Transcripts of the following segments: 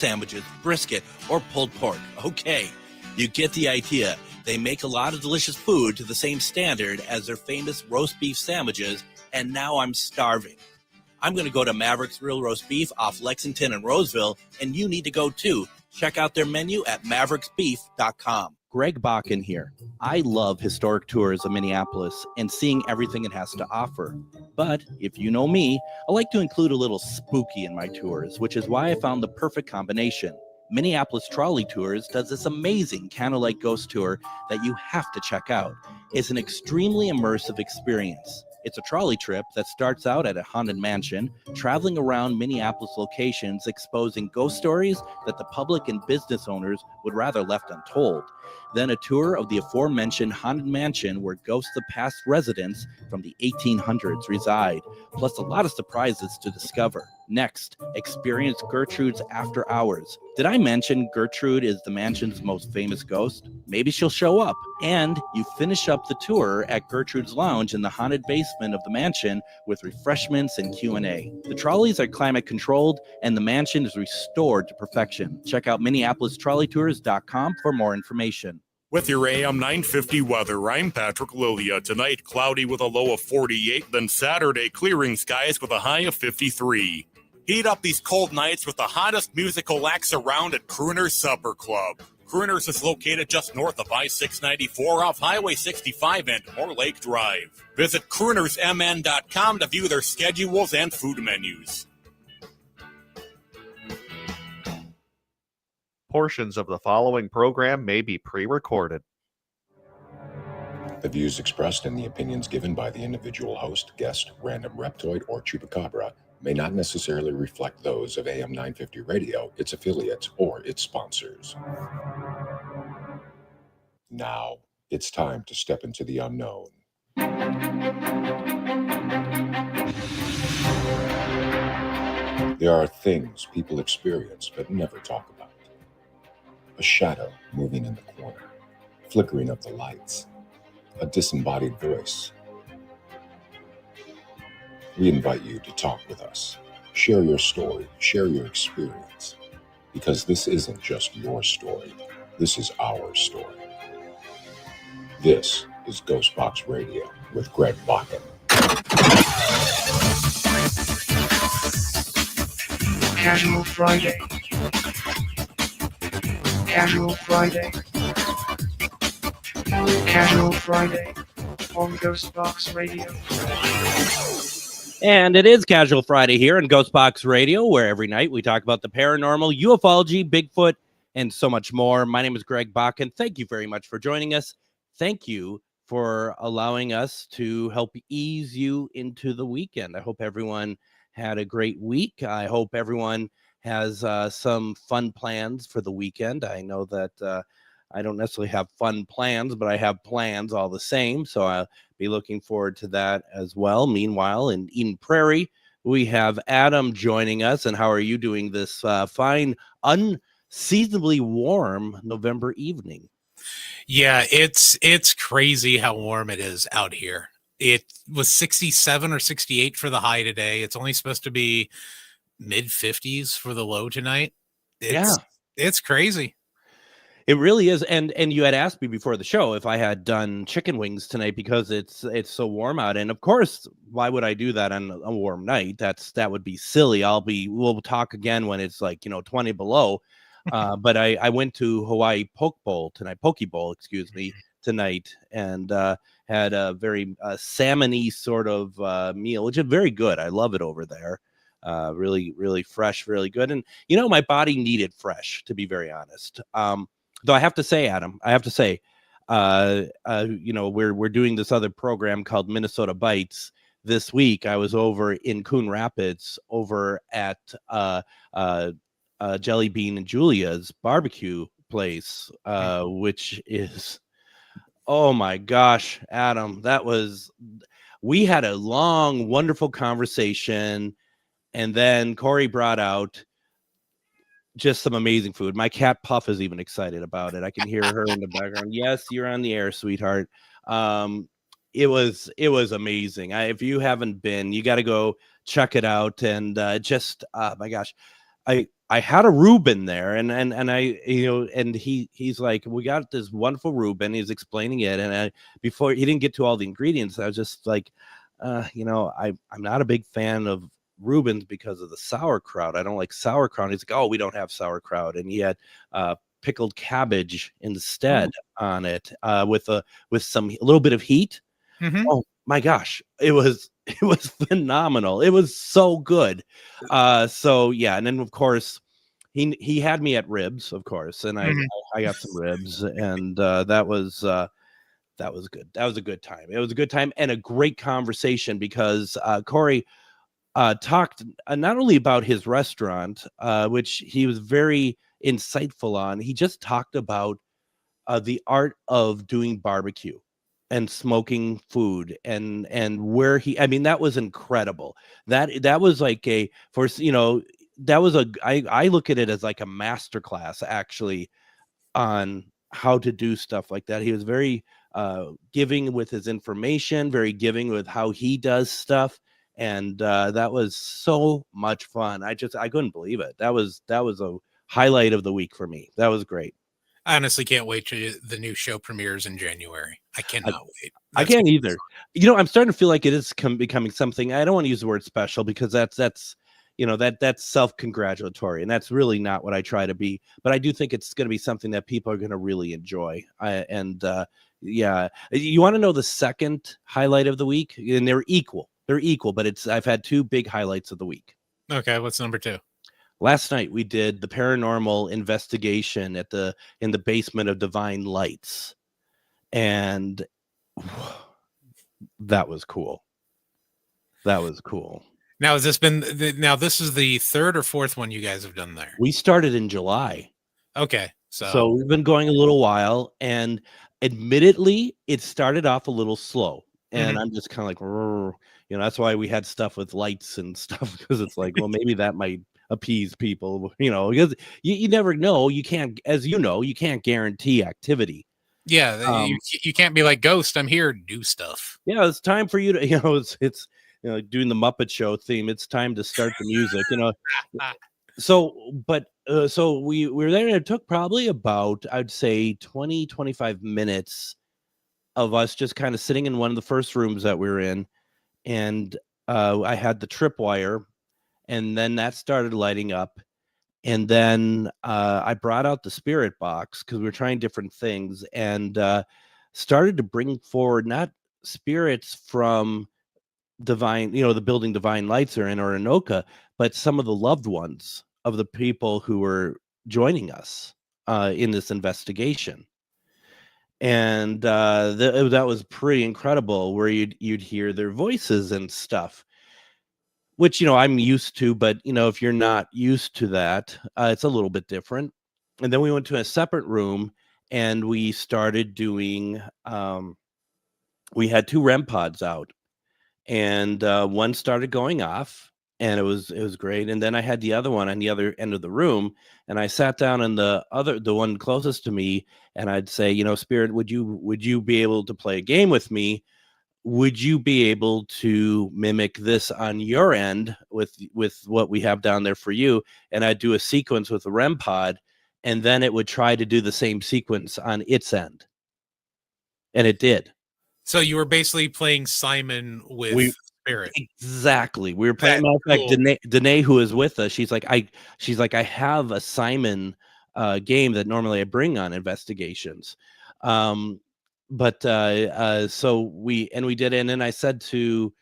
sandwiches, brisket, or pulled pork. Okay, you get the idea. They make a lot of delicious food to the same standard as their famous roast beef sandwiches, and now I'm starving. I'm going to go to Maverick's Real Roast Beef off Lexington and Roseville, and you need to go too. Check out their menu at mavericksbeef.com. Greg Bakun here. I love historic tours of Minneapolis and seeing everything it has to offer. But if you know me, I like to include a little spooky in my tours, which is why I found the perfect combination. Minneapolis Trolley Tours does this amazing candlelight ghost tour that you have to check out. It's an extremely immersive experience. It's a trolley trip that starts out at a haunted mansion, traveling around Minneapolis locations, exposing ghost stories that the public and business owners would rather left untold. Then a tour of the aforementioned haunted mansion where ghosts of past residents from the 1800s reside, plus a lot of surprises to discover. Next, experience Gertrude's After Hours. Did I mention Gertrude is the mansion's most famous ghost? Maybe she'll show up. And you finish up the tour at Gertrude's Lounge in the haunted basement of the mansion with refreshments and Q&A. The trolleys are climate controlled and the mansion is restored to perfection. Check out MinneapolisTrolleyTours.com for more information. With your AM 950 weather, I'm Patrick Lilia. Tonight, cloudy with a low of 48, then Saturday, clearing skies with a high of 53. Heat up these cold nights with the hottest musical acts around at Crooner's Supper Club. Crooner's is located just north of I-694 off Highway 65 and Moore Lake Drive. Visit croonersmn.com to view their schedules and food menus. Portions of the following program may be pre-recorded. The views expressed and the opinions given by the individual host, guest, random reptoid, or chupacabra may not necessarily reflect those of AM 950 Radio, its affiliates, or its sponsors. Now, it's time to step into the unknown. There are things people experience but never talk about. A shadow moving in the corner, flickering of the lights, a disembodied voice. We invite you to talk with us. Share your story, share your experience, because this isn't just your story, this is our story. This is GhostBox Radio with Greg Bakun. Casual Friday. Casual Friday. Casual Friday on GhostBox Radio. And it is Casual Friday here on GhostBox Radio, where every night we talk about the paranormal, ufology, Bigfoot, and so much more. My name is Greg Bakun. Thank you very much for joining us. Thank you for allowing us to help ease you into the weekend. I hope everyone had a great week. I hope everyone has some fun plans for the weekend. I know that I don't necessarily have fun plans, but I have plans all the same. So I'll be looking forward to that as well. Meanwhile, in Eden Prairie, we have Adam joining us. And how are you doing this fine, unseasonably warm November evening? Yeah, it's crazy how warm it is out here. It was 67 or 68 for the high today. It's only supposed to be mid 50s for the low tonight. It's crazy. It really is. And you had asked me before the show if I had done chicken wings tonight because it's so warm out. And of course, why would I do that on a warm night? That would be silly. We'll talk again when it's 20 below. But I went to Hawaii Poke Bowl tonight, and had a very salmon-y sort of meal, which is very good. I love it over there. Really, really fresh, really good. And, my body needed fresh, to be very honest. Though I have to say, Adam, we're doing this other program called Minnesota Bites. This week, I was over in Coon Rapids over at Jelly Bean and Julia's barbecue place, which is, oh my gosh, Adam, we had a long, wonderful conversation. And then Corey brought out just some amazing food. My cat Puff is even excited about it. I can hear her in the background. Yes, you're on the air, sweetheart. It was amazing. If you haven't been, you got to go check it out. And my gosh, I had a Reuben there, and I, and he's like, we got this wonderful Reuben. He's explaining it, and before he didn't get to all the ingredients, I was just like, I'm not a big fan of Reubens because of the sauerkraut. I don't like sauerkraut. He's like, oh, we don't have sauerkraut, and he had pickled cabbage instead on it with a little bit of heat. Mhm. Oh my gosh, it was phenomenal. It was so good. So yeah, and then of course he had me at ribs, of course, and Mhm. I got some ribs, and that was good. That was a good time. It was a good time and a great conversation because Corey talked not only about his restaurant, which he was very insightful on. He just talked about the art of doing barbecue and smoking food, and where I mean, that was incredible. That was like that was I look at it as like a master class actually on how to do stuff like that. He was very giving with his information, very giving with how he does stuff, and that was so much fun. I couldn't believe it. That was a highlight of the week for me. That was great. I honestly can't wait to the new show premieres in January. I cannot wait. I That's can't gonna be either. I'm starting to feel like it is becoming something. I don't want to use the word special because that's that's self-congratulatory, and that's really not what I try to be. But I do think it's going to be something that people are going to really enjoy. Yeah, you want to know the second highlight of the week, and they're equal. They're equal, but I've had two big highlights of the week. Okay, what's number 2? Last night we did the paranormal investigation in the basement of Divine Lights, and that was cool. That was cool. Now, has this this is the third or fourth one you guys have done there? We started in July. Okay. So we've been going a little while, and admittedly, it started off a little slow. And I'm just kind of like, "Rrr." That's why we had stuff with lights and stuff, because it's like, well, maybe that might appease people, because you never know. You can't, as you can't guarantee activity. Yeah, you can't be like, Ghost, I'm here, do stuff. Yeah, it's time for you to, it's doing the Muppet Show theme. It's time to start the music, So we were there, and it took probably about, I'd say 20, 25 minutes of us just kind of sitting in one of the first rooms that we were in. And I had the tripwire, and then that started lighting up. And then I brought out the spirit box because we were trying different things, and started to bring forward not spirits from Divine, the building Divine Lights are in, or Anoka, but some of the loved ones of the people who were joining us in this investigation. And that was pretty incredible, where you'd hear their voices and stuff, which I'm used to, but if you're not used to that, it's a little bit different. And then we went to a separate room, and we started doing we had 2 REM pods out, and one started going off, and it was great. And then I had the other one on the other end of the room, and I sat down in the one closest to me, and I'd say, Spirit, would you be able to play a game with me? Would you be able to mimic this on your end with what we have down there for you? And I'd do a sequence with the REM pod, and then it would try to do the same sequence on its end, and it did. So you were basically playing Simon with Spirit. Exactly. We were playing. Matter of fact, Danae, who is with us, she's like, I have a Simon game that normally I bring on investigations. But so we did, and then I said to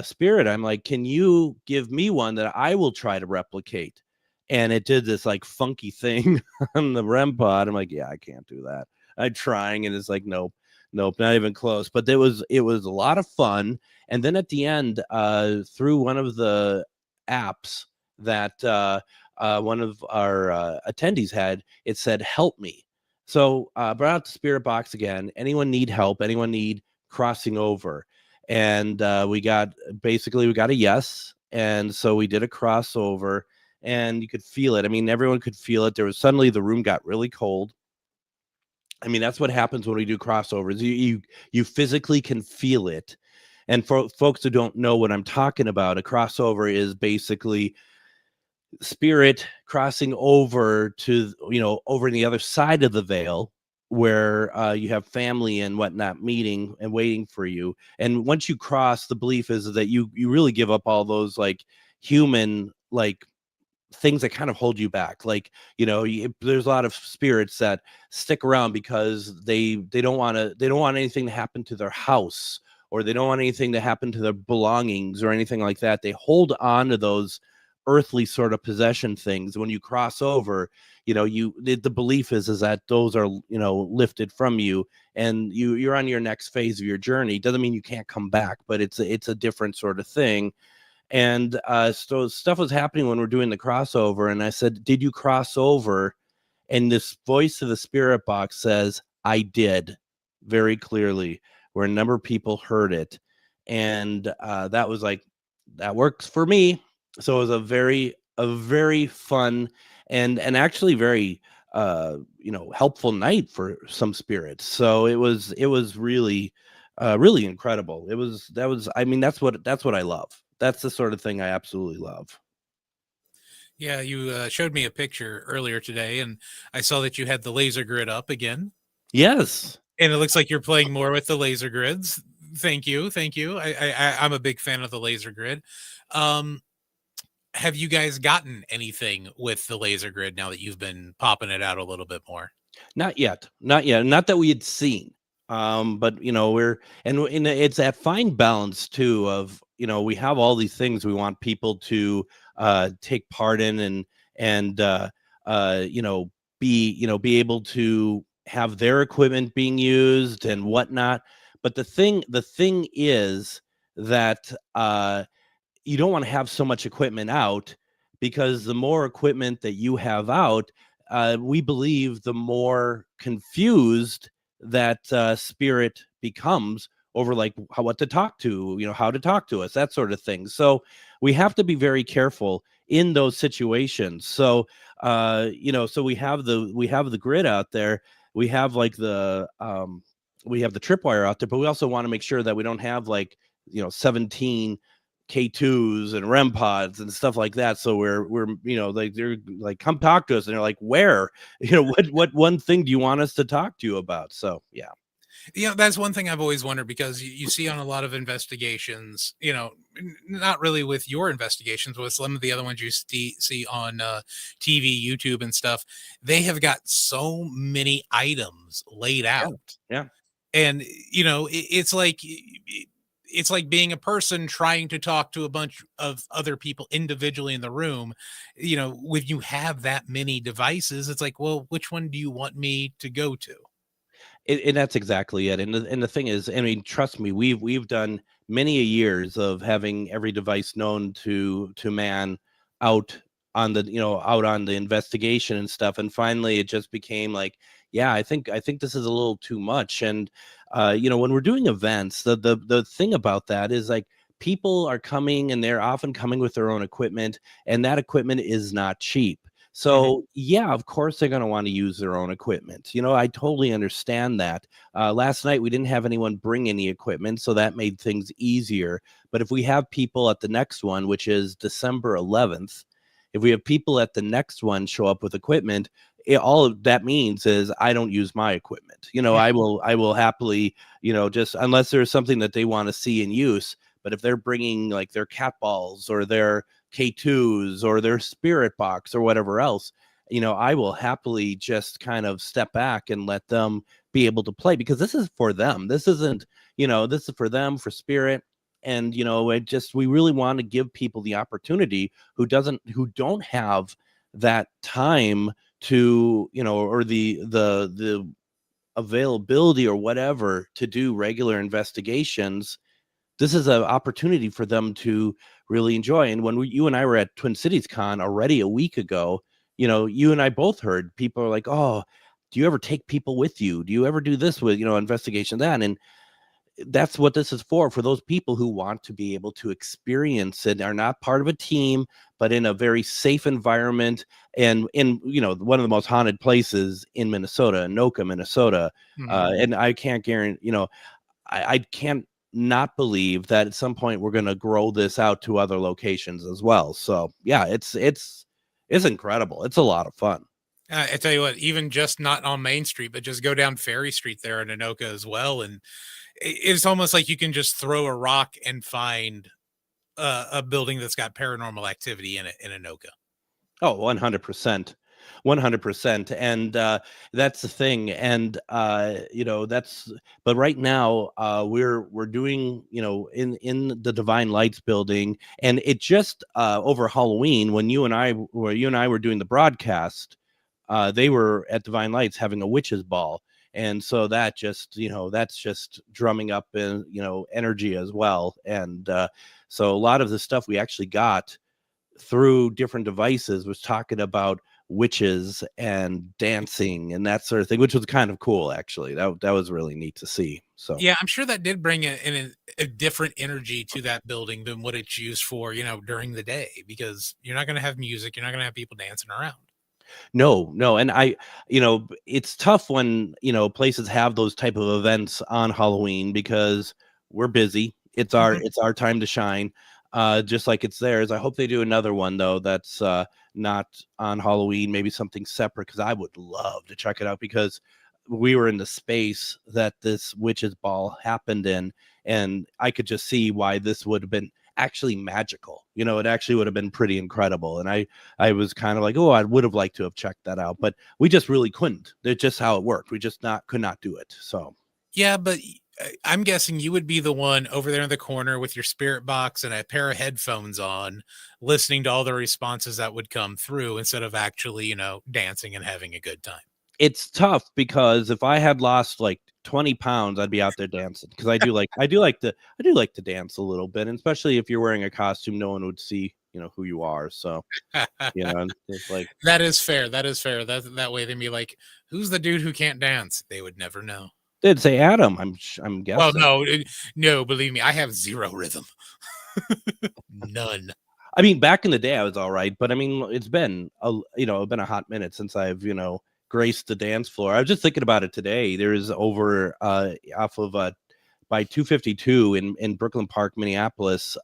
Spirit, I'm like, can you give me one that I will try to replicate? And it did this like funky thing on the REM pod. I'm like, yeah, I can't do that. I'm trying, and it's like, nope, not even close. But it was a lot of fun. And then at the end, through one of the apps that one of our attendees had, it said, help me. So brought out the spirit box again. Anyone need help? Anyone need crossing over? And we got a yes. And so we did a crossover, and you could feel it. I mean, everyone could feel it. Suddenly the room got really cold. I mean, that's what happens when we do crossovers. You physically can feel it. And for folks who don't know what I'm talking about, a crossover is basically spirit crossing over to, over in the other side of the veil, where you have family and whatnot meeting and waiting for you. And once you cross, the belief is that you really give up all those like human like things that kind of hold you back. Like, there's a lot of spirits that stick around because they don't want anything to happen to their house, or they don't want anything to happen to their belongings or anything like that. They hold on to those earthly sort of possession things. When you cross over, the belief is that those are, lifted from you, and you're on your next phase of your journey. Doesn't mean you can't come back, but it's a different sort of thing. And so stuff was happening when we're doing the crossover, and I said, did you cross over? And this voice of the spirit box says, I did, very clearly, where a number of people heard it. And that was like, that works for me. So it was a very fun and actually very helpful night for some spirits. So it was really really incredible. I mean, that's what I love. That's the sort of thing I absolutely love. Yeah, you showed me a picture earlier today, and I saw that you had the laser grid up again. Yes. And it looks like you're playing more with the laser grids. Thank you. I'm a big fan of the laser grid. Have you guys gotten anything with the laser grid now that you've been popping it out a little bit more? Not yet. Not that we had seen. But we're and it's that fine balance too of, we have all these things we want people to take part in, and be able to have their equipment being used and whatnot. But the thing is that you don't want to have so much equipment out, because the more equipment that you have out, we believe the more confused that spirit becomes over like what to talk to, how to talk to us, that sort of thing. So we have to be very careful in those situations. So so we have the grid out there. We have like the tripwire out there, but we also want to make sure that we don't have like 17 K2s and REM pods and stuff like that. So we're like, they're like, come talk to us, and they're like, where, what one thing do you want us to talk to you about? So yeah. That's one thing I've always wondered, because you see on a lot of investigations, not really with your investigations, with some of the other ones you see on TV, YouTube and stuff, they have got so many items laid out. Yeah. And, it's like being a person trying to talk to a bunch of other people individually in the room. When you have that many devices, it's like, well, which one do you want me to go to? And that's exactly it. And the thing is, I mean, trust me, we've done many a years of having every device known to man out on the investigation and stuff. And finally, it just became like, yeah, I think this is a little too much. And when we're doing events, the thing about that is like, people are coming, and they're often coming with their own equipment, and that equipment is not cheap. So yeah, of course they're going to want to use their own equipment. I totally understand that. Last night we didn't have anyone bring any equipment, so that made things easier. But if we have people at the next one, which is December 11th, if we have people at the next one show up with equipment, all of that means is I don't use my equipment. I will happily, just unless there's something that they want to see in use. But if they're bringing like their cat balls or their K2s or their spirit box or whatever else, I will happily just kind of step back and let them be able to play, because this is for them. This isn't, this is for them, for spirit. And, we really want to give people the opportunity who don't have that time to, or the availability or whatever to do regular investigations. This is an opportunity for them to really enjoy. And when you and I were at Twin Cities Con already a week ago, you and I both heard people are like, oh, do you ever take people with you? Do you ever do this with, investigation, that? And that's what this is for those people who want to be able to experience it, are not part of a team, but in a very safe environment, and in, one of the most haunted places in Minnesota, Anoka, Minnesota. And I can't guarantee, I can't not believe that at some point we're going to grow this out to other locations as well. So yeah, it's It's incredible. It's a lot of fun. I tell you what, even just not on Main Street, but just go down Ferry Street there in Anoka as well, and it's almost like you can just throw a rock and find a building that's got paranormal activity in it in Anoka. Oh, 100%. 100%. And that's the thing. And but right now we're doing, in the Divine Lights building, and it just over Halloween when you and I were doing the broadcast, they were at Divine Lights having a witches ball. And so that just, that's just drumming up in, energy as well. And so a lot of the stuff we actually got through different devices was talking about witches and dancing and that sort of thing, which was kind of cool. Actually, that was really neat to see. So yeah, I'm sure that did bring a different energy to that building than what it's used for, during the day, because you're not going to have music, you're not going to have people dancing around. No, and it's tough when places have those type of events on Halloween because we're busy. It's our time to shine. Just like it's theirs. I hope they do another one though that's not on Halloween, maybe something separate, because I would love to check it out, because we were in the space that this witch's ball happened in, and I could just see why this would have been actually magical. It actually would have been pretty incredible. And I was kind of like, oh, I would have liked to have checked that out, but we just really couldn't. That's just how it worked. We just could not do it. So yeah, but I'm guessing you would be the one over there in the corner with your spirit box and a pair of headphones on, listening to all the responses that would come through instead of actually, dancing and having a good time. It's tough because if I had lost like 20 pounds, I'd be out there dancing, because I do like to dance a little bit, and especially if you're wearing a costume, no one would see, who you are. So, it's like that is fair. That way they'd be like, who's the dude who can't dance? They would never know. They'd say Adam. I'm guessing. Well, no, believe me, I have zero rhythm. None. I mean, back in the day, I was all right, but I mean, it's been a hot minute since I've graced the dance floor. I was just thinking about it today. There's over off of by 252 in Brooklyn Park, Minneapolis.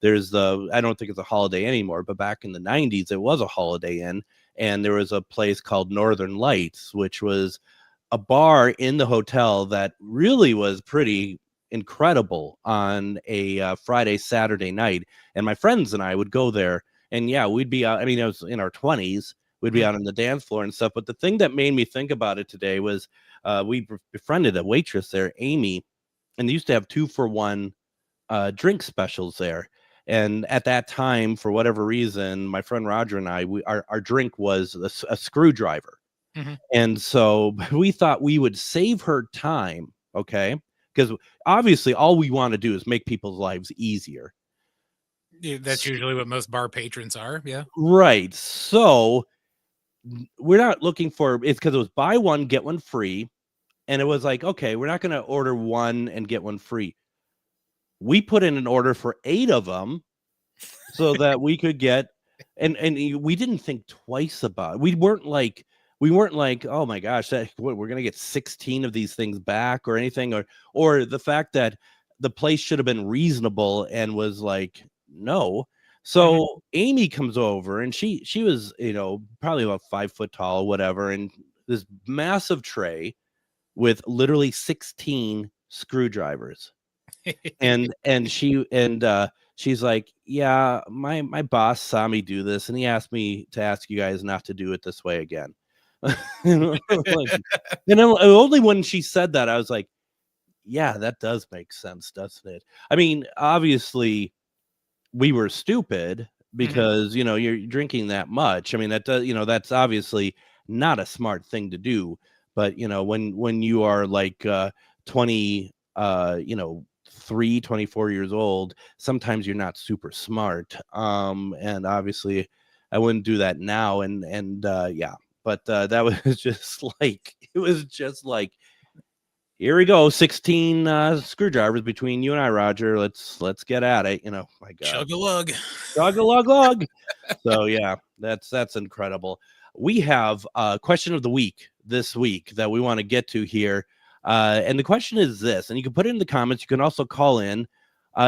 There's I don't think it's a Holiday anymore, but back in the 90s, it was a Holiday Inn, and there was a place called Northern Lights, which was a bar in the hotel that really was pretty incredible on a Friday, Saturday night. And my friends and I would go there, and yeah, we'd be out. I mean, it was in our 20s. We'd be out on the dance floor and stuff. But the thing that made me think about it today was we befriended a waitress there, Amy, and they used to have 2-for-1 drink specials there. And at that time, for whatever reason, my friend Roger and I, our drink was a screwdriver. Mm-hmm. And so we thought we would save her time, okay? Because obviously all we want to do is make people's lives easier. Yeah, that's usually what most bar patrons are, yeah. Right. So we're not looking for, it's because it was buy one, get one free. And it was like, okay, we're not going to order one and get one free. We put in an order for 8 of them so that we could get, and we didn't think twice about it. We weren't like, oh my gosh, we're going to get 16 of these things back or anything, or the fact that the place should have been reasonable and was like, no. So Amy comes over, and she was, probably about 5 foot tall, whatever. And this massive tray with literally 16 screwdrivers. and she's like, yeah, my boss saw me do this, and he asked me to ask you guys not to do it this way again. And only when she said that, I was like, yeah, that does make sense, doesn't it? I mean, obviously we were stupid because you're drinking that much. I mean, that does, that's obviously not a smart thing to do. But when you are like 23, 24 years old, sometimes you're not super smart. And obviously I wouldn't do that now. And yeah. But that was just like, it was just like, here we go, 16 screwdrivers between you and I, Roger. Let's get at it. My God. Chug a lug. So yeah, that's incredible. We have a question of the week this week that we want to get to here. And the question is this, and you can put it in the comments. You can also call in.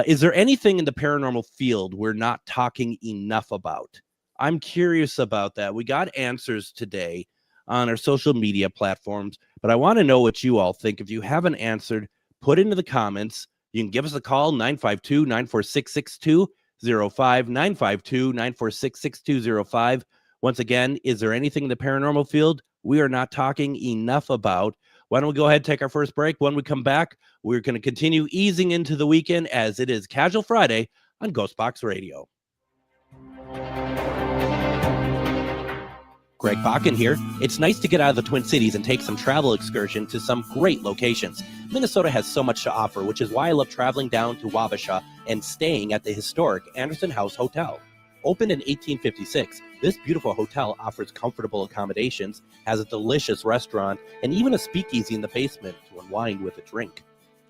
Is there anything in the paranormal field we're not talking enough about? I'm curious about that. We got answers today on our social media platforms, but I want to know what you all think. If you haven't answered, put into the comments. You can give us a call, 952-946-6205, 952-946-6205. Once again, is there anything in the paranormal field we are not talking enough about? Why don't we go ahead and take our first break? When we come back, we're going to continue easing into the weekend as it is Casual Friday on GhostBox Radio. Greg Bakun here. It's nice to get out of the Twin Cities and take some travel excursion to some great locations. Minnesota has so much to offer, which is why I love traveling down to Wabasha and staying at the historic Anderson House Hotel. Opened in 1856, this beautiful hotel offers comfortable accommodations, has a delicious restaurant, and even a speakeasy in the basement to unwind with a drink.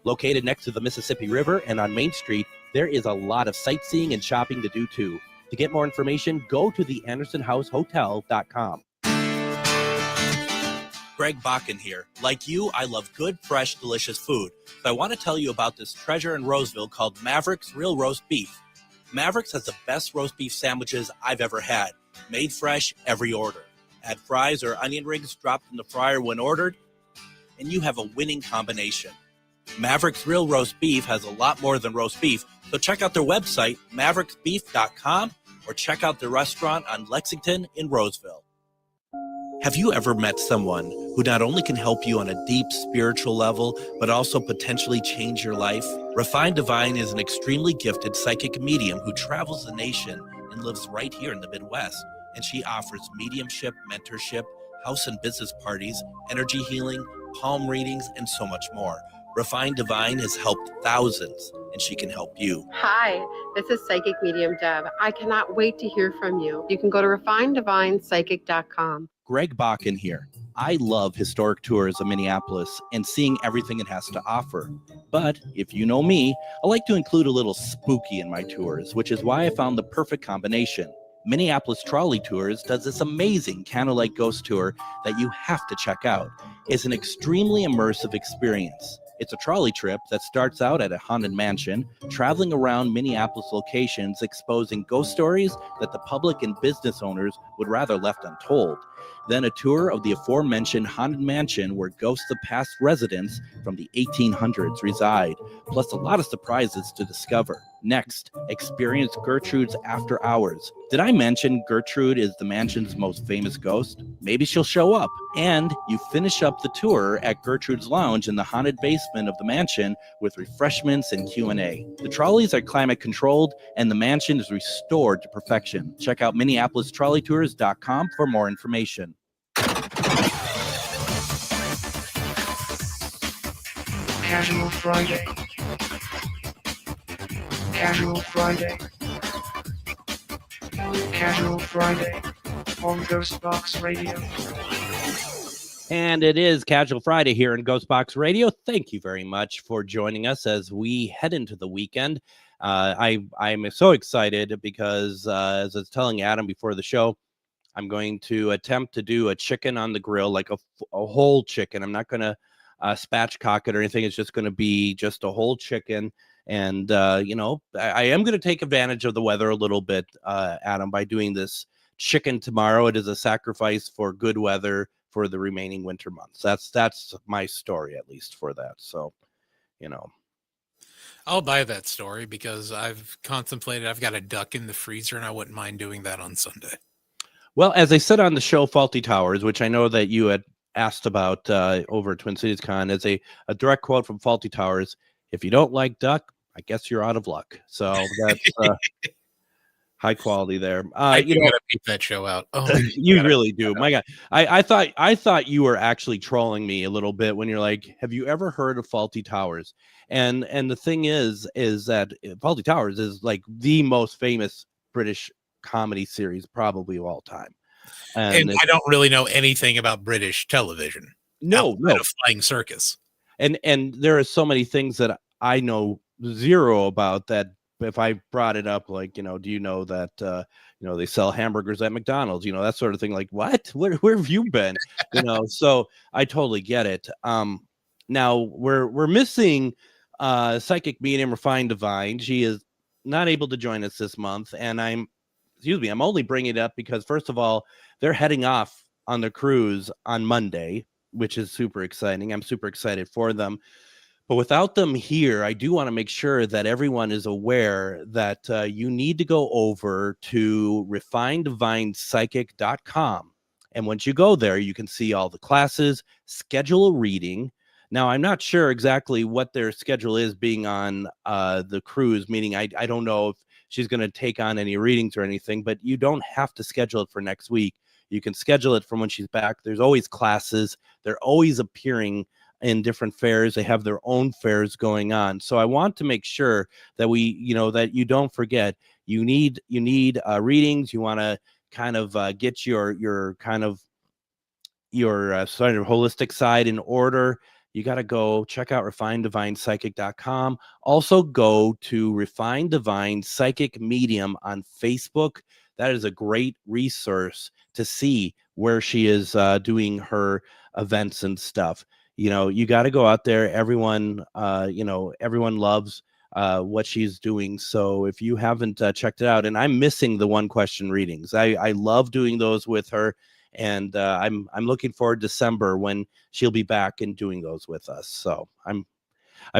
Located next to the Mississippi River and on Main Street, there is a lot of sightseeing and shopping to do too. To get more information, go to the AndersonHouseHotel.com. Greg Bakun here. Like you, I love good, fresh, delicious food. So I want to tell you about this treasure in Roseville called Maverick's Real Roast Beef. Maverick's has the best roast beef sandwiches I've ever had. Made fresh every order. Add fries or onion rings dropped in the fryer when ordered, and you have a winning combination. Maverick's Real Roast Beef has a lot more than roast beef, so check out their website, mavericksbeef.com, or check out their restaurant on Lexington in Roseville. Have you ever met someone who not only can help you on a deep spiritual level, but also potentially change your life? Refined Divine is an extremely gifted psychic medium who travels the nation and lives right here in the Midwest. And she offers mediumship, mentorship, house and business parties, energy healing, palm readings, and so much more. Refined Divine has helped thousands, and she can help you. Hi, this is Psychic Medium Deb. I cannot wait to hear from you. You can go to refineddivinepsychic.com. Greg Bakun here. I love historic tours of Minneapolis and seeing everything it has to offer. But if you know me, I like to include a little spooky in my tours, which is why I found the perfect combination. Minneapolis Trolley Tours does this amazing candlelight ghost tour that you have to check out. It's an extremely immersive experience. It's a trolley trip that starts out at a haunted mansion, traveling around Minneapolis locations, exposing ghost stories that the public and business owners would rather left untold. Then a tour of the aforementioned haunted mansion where ghosts of past residents from the 1800s reside, plus a lot of surprises to discover. Next, experience Gertrude's After Hours. Did I mention Gertrude is the mansion's most famous ghost? Maybe she'll show up. And you finish up the tour at Gertrude's Lounge in the haunted basement of the mansion with refreshments and Q&A. The trolleys are climate controlled and the mansion is restored to perfection. Check out MinneapolisTrolleyTours.com for more information. Casual Friday. Casual Friday. Casual Friday on GhostBox Radio. And it is Casual Friday here in GhostBox Radio. Thank you very much for joining us as we head into the weekend. I'm so excited because, as I was telling Adam before the show, I'm going to attempt to do a chicken on the grill, like a whole chicken. I'm not going to spatchcock it or anything. It's just going to be just a whole chicken. And, I am going to take advantage of the weather a little bit, Adam, by doing this chicken tomorrow. It is a sacrifice for good weather for the remaining winter months. That's my story, at least for that. So, I'll buy that story because I've contemplated, I've got a duck in the freezer and I wouldn't mind doing that on Sunday. Well, as I said on the show, Faulty Towers, which I know that you had asked about over at Twin Cities Con, is a direct quote from Faulty Towers. If you don't like duck, I guess you're out of luck. So that's high quality there. I gotta beat that show out. Oh, you really do. My God, I thought you were actually trolling me a little bit when you're like, "Have you ever heard of Faulty Towers?" And the thing is that Faulty Towers is like the most famous British comedy series probably of all time. And I don't really know anything about British television. No. A flying circus. And there are so many things that I know zero about that. If I brought it up, like, do you know that, they sell hamburgers at McDonald's, that sort of thing. Like, what, where have you been? So I totally get it. Now we're missing psychic medium Refined Divine. She is not able to join us this month. And I'm excuse me, I'm only bringing it up because, first of all, they're heading off on the cruise on Monday, which is super exciting. I'm super excited for them. But without them here, I do want to make sure that everyone is aware that you need to go over to refineddivinepsychic.com. And once you go there, you can see all the classes, schedule a reading. Now, I'm not sure exactly what their schedule is being on the cruise, meaning I don't know if she's going to take on any readings or anything, but you don't have to schedule it for next week. You can schedule it from when she's back. There's always classes. They're always appearing in different fairs. They have their own fairs going on. So I want to make sure that that you don't forget, you need readings. You want to kind of get your sort of holistic side in order. You got to go check out refineddivinepsychic.com. Also go to Refined Divine Psychic Medium on Facebook. That is a great resource to see where she is doing her events and stuff. You got to go out there. Everyone loves what she's doing. So if you haven't checked it out, and I'm missing the one question readings, I love doing those with her, and I'm looking forward to December when she'll be back and doing those with us. So I'm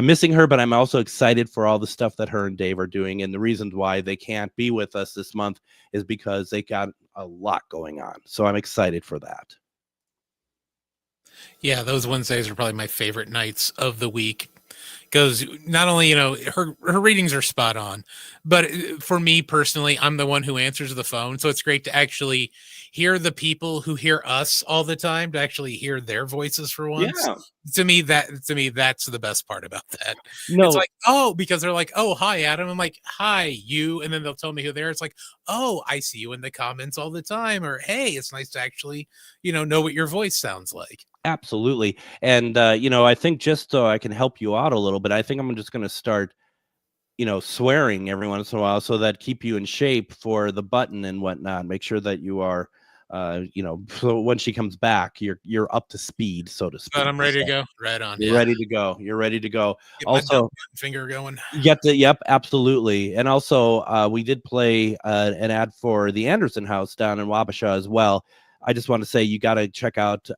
missing her, but I'm also excited for all the stuff that her and Dave are doing. And the reasons why they can't be with us this month is because they got a lot going on. So I'm excited for that. Yeah, those Wednesdays are probably my favorite nights of the week, because not only her readings are spot on, but for me personally, I'm the one who answers the phone, so it's great to actually hear the people who hear us all the time, to actually hear their voices for once. Yeah. To me, that's the best part about that. No. It's like, because they're like, oh, hi, Adam. I'm like, hi, you. And then they'll tell me who they are. It's like, oh, I see you in the comments all the time. Or, hey, it's nice to actually, know what your voice sounds like. Absolutely. And, I think just so I can help you out a little bit, I think I'm just going to start, swearing every once in a while, so that keep you in shape for the button and whatnot. Make sure that you are, so when she comes back, you're up to speed, so to speak. But I'm ready to go. Right on. You're ready to go. You're ready to go. Get my Also, finger going. Yep, absolutely. And also, we did play an ad for the Anderson House down in Wabasha as well. I just want to say you got to check out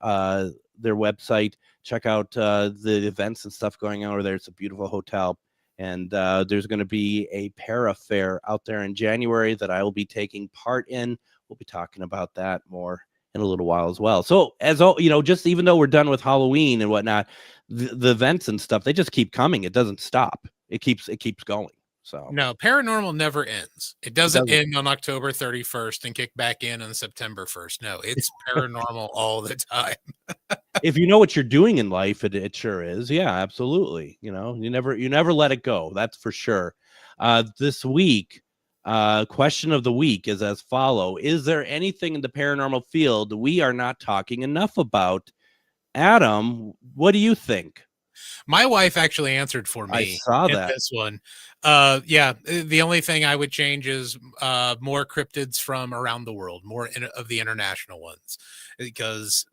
their website, check out the events and stuff going on over there. It's a beautiful hotel. And there's going to be a para fair out there in January that I will be taking part in. We'll be talking about that more in a little while as well. So just even though we're done with Halloween and whatnot, the events and stuff, they just keep coming. It doesn't stop. It keeps going. So no, Paranormal never ends. It doesn't end on October 31st and kick back in on September 1st. No, it's Paranormal all the time. If you know what you're doing in life, it sure is. Yeah, absolutely. You never let it go. That's for sure. This week, question of the week is as follow: is there anything in the paranormal field we are not talking enough about? Adam, what do you think? My wife actually answered for me. I saw that. This one. The only thing I would change is more cryptids from around the world, more of the international ones, because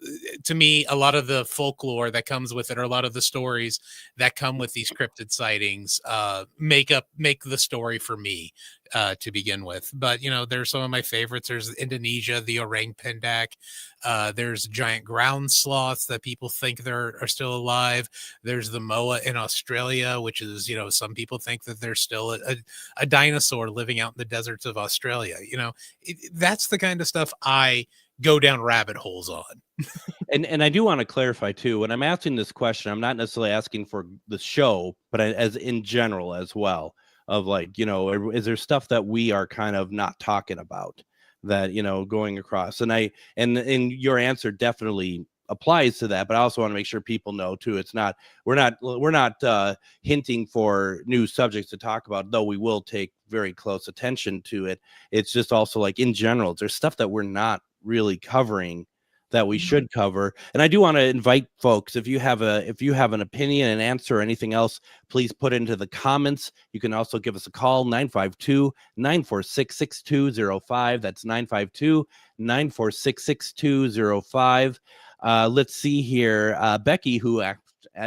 to me, a lot of the folklore that comes with it, or a lot of the stories that come with these cryptid sightings, make the story for me to begin with. But there's some of my favorites. There's Indonesia, the orang pendek. There's giant ground sloths that people think are still alive. There's the moa in Australia, which is, some people think that there's still a dinosaur living out in the deserts of Australia. That's the kind of stuff I go down rabbit holes on. And I do want to clarify too, when I'm asking this question, I'm not necessarily asking for the show, but as in general as well, of like, is there stuff that we are kind of not talking about that, going across? And your answer definitely applies to that, but I also want to make sure people know too, we're not hinting for new subjects to talk about, though we will take very close attention to it. It's just also like in general, there's stuff that we're not really covering that we should cover. And I do want to invite folks, if you have an opinion, an answer, or anything else, please put it into the comments. You can also give us a call, 952-946-6205. That's 952-946-6205. Let's see here. Becky, who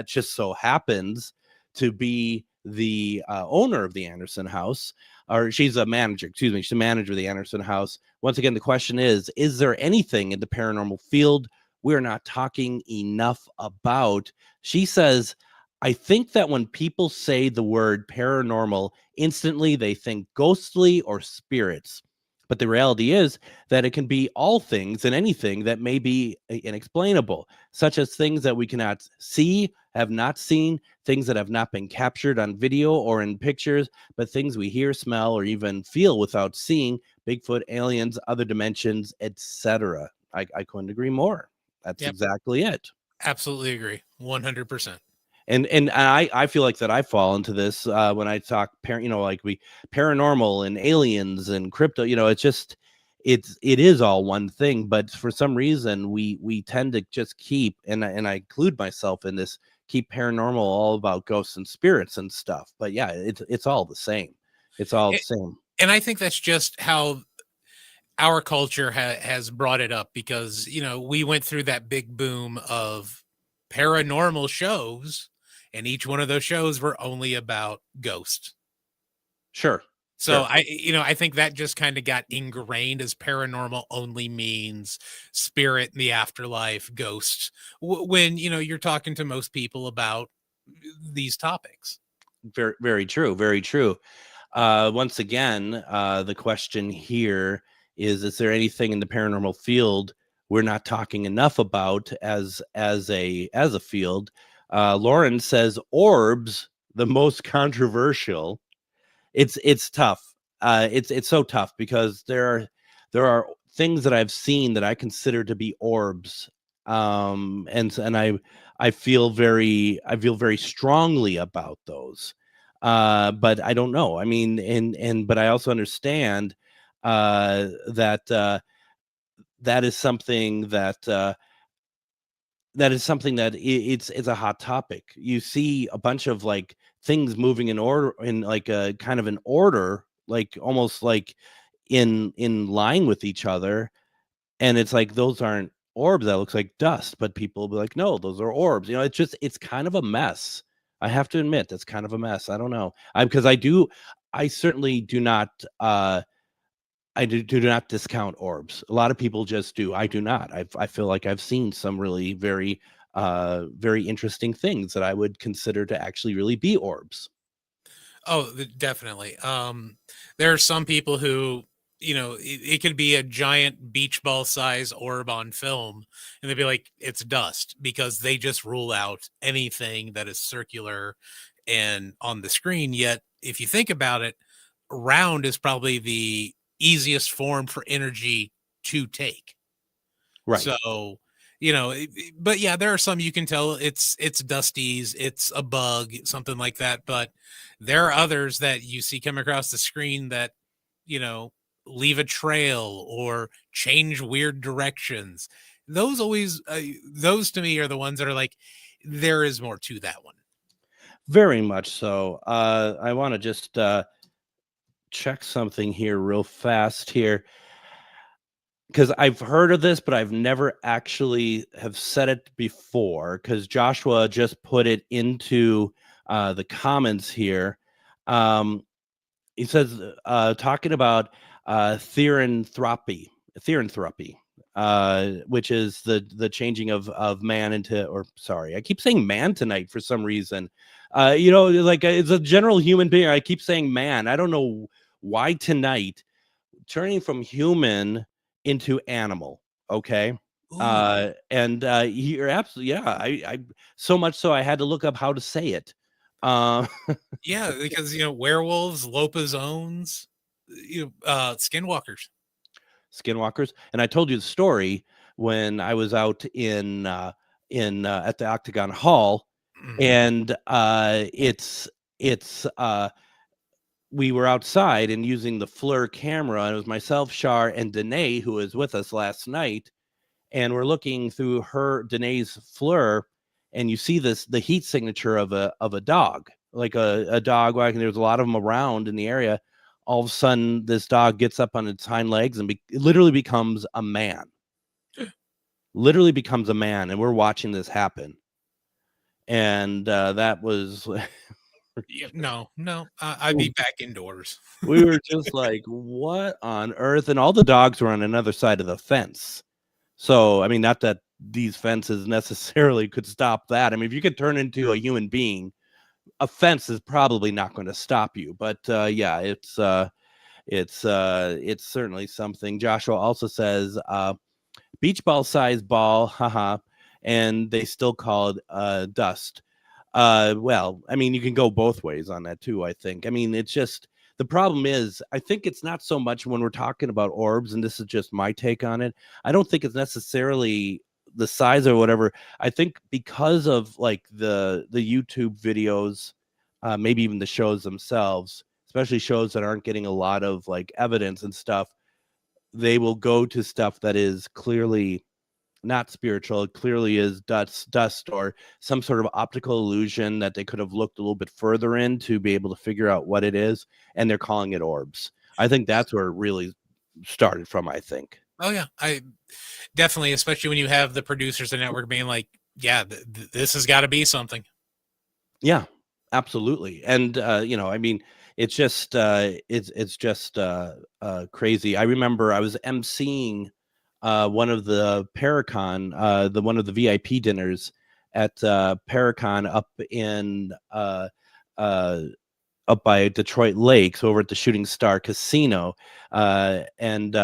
just so happens to be the owner of the Anderson house, or she's a manager, excuse me, she's a manager of the Anderson house. Once again, the question is there anything in the paranormal field we're not talking enough about? She says, I think that when people say the word paranormal, instantly they think ghostly or spirits. But the reality is that it can be all things and anything that may be inexplainable, such as things that we cannot see, have not seen, things that have not been captured on video or in pictures, but things we hear, smell, or even feel without seeing. Bigfoot, aliens, other dimensions, etc. I couldn't agree more. That's Yep. exactly it. Absolutely agree. 100%. And I feel like that I fall into this when I talk like we paranormal and aliens and crypto. It's just it is all one thing, but for some reason we tend to just keep, and I include myself in this, keep paranormal all about ghosts and spirits and stuff. But yeah, it's all the same. It's all the same. And I think that's just how our culture has brought it up, because we went through that big boom of paranormal shows, and each one of those shows were only about ghosts. Sure. So sure. I think that just kind of got ingrained as paranormal only means spirit in the afterlife, ghosts, when you're talking to most people about these topics. Very, very true. Very true. Once again, the question here is there anything in the paranormal field we're not talking enough about as a field? Lauren says orbs, the most controversial. It's tough. It's so tough because there are things that I've seen that I consider to be orbs. And I feel very strongly about those. But I don't know. I mean, but I also understand that that is something that it's a hot topic. You see a bunch of like things moving in order, in like a kind of an order, like almost like in line with each other, and it's like those aren't orbs, that looks like dust, but people will be like, no, those are orbs. It's kind of a mess. I have to admit, that's kind of a mess. I don't know. I certainly do not I do not discount orbs. A lot of people just do. I do not. I feel like I've seen some really very very interesting things that I would consider to actually really be orbs. Oh, definitely. There are some people who, it could be a giant beach ball size orb on film, and they'd be like, it's dust, because they just rule out anything that is circular and on the screen. Yet, if you think about it, round is probably the easiest form for energy to take. Right. So, but yeah, there are some you can tell it's dusties, it's a bug, something like that. But there are others that you see come across the screen that, leave a trail or change weird directions. Those those to me are the ones that are like, there is more to that one. Very much so. I want to just check something here real fast here, because I've heard of this, but I've never actually have said it before, because Joshua just put it into the comments here. He says, talking about theranthropy, which is the changing of man into, or sorry, I keep saying man tonight for some reason. Like it's a general human being. I keep saying man. I don't know why tonight, turning from human into animal. Okay. You're absolutely, yeah. I so much so I had to look up how to say it. Yeah, because werewolves, lopazones, skinwalkers. And I told you the story when I was out in at the Octagon Hall, and we were outside and using the FLIR camera, and it was myself, Shar, and Danae, who was with us last night, and we're looking through Danae's FLIR, and you see the heat signature of a dog, like a dog walking. There's a lot of them around in the area. All of a sudden, this dog gets up on its hind legs and it literally becomes a man. Literally becomes a man, and we're watching this happen. And that was Yeah, no, I'd be back indoors. We were just like, what on earth? And all the dogs were on another side of the fence. So, I mean, not that these fences necessarily could stop that. I mean, if you could turn into a human being, a fence is probably not going to stop you. But yeah, it's certainly something. Joshua also says, beach ball size ball, haha, and they still call it dust. Well, I mean, you can go both ways on that too, I think. I mean, it's just the problem is, I think it's not so much when we're talking about orbs, and this is just my take on it. I don't think it's necessarily the size or whatever. I think because of like the YouTube videos, maybe even the shows themselves, especially shows that aren't getting a lot of like evidence and stuff, they will go to stuff that is clearly not spiritual. It clearly is dust or some sort of optical illusion that they could have looked a little bit further in to be able to figure out what it is, and they're calling it orbs. I think that's where it really started from, I think. Oh yeah, I definitely, especially when you have the producers of the network being like, yeah, this has got to be something. Yeah, absolutely. And I mean, it's just crazy. I remember I was emceeing one of the Paracon, one of the VIP dinners at Paracon up by Detroit Lakes over at the Shooting Star Casino and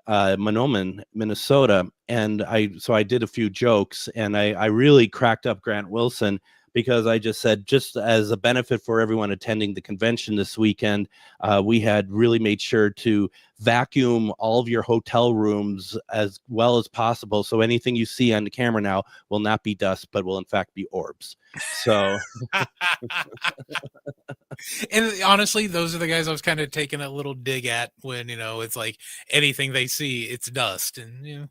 Monoman, Minnesota. And I did a few jokes, and I really cracked up Grant Wilson, because I just said, just as a benefit for everyone attending the convention this weekend, we had really made sure to vacuum all of your hotel rooms as well as possible. So anything you see on the camera now will not be dust, but will in fact be orbs. So, and honestly, those are the guys I was kind of taking a little dig at when, it's like anything they see, it's dust. And,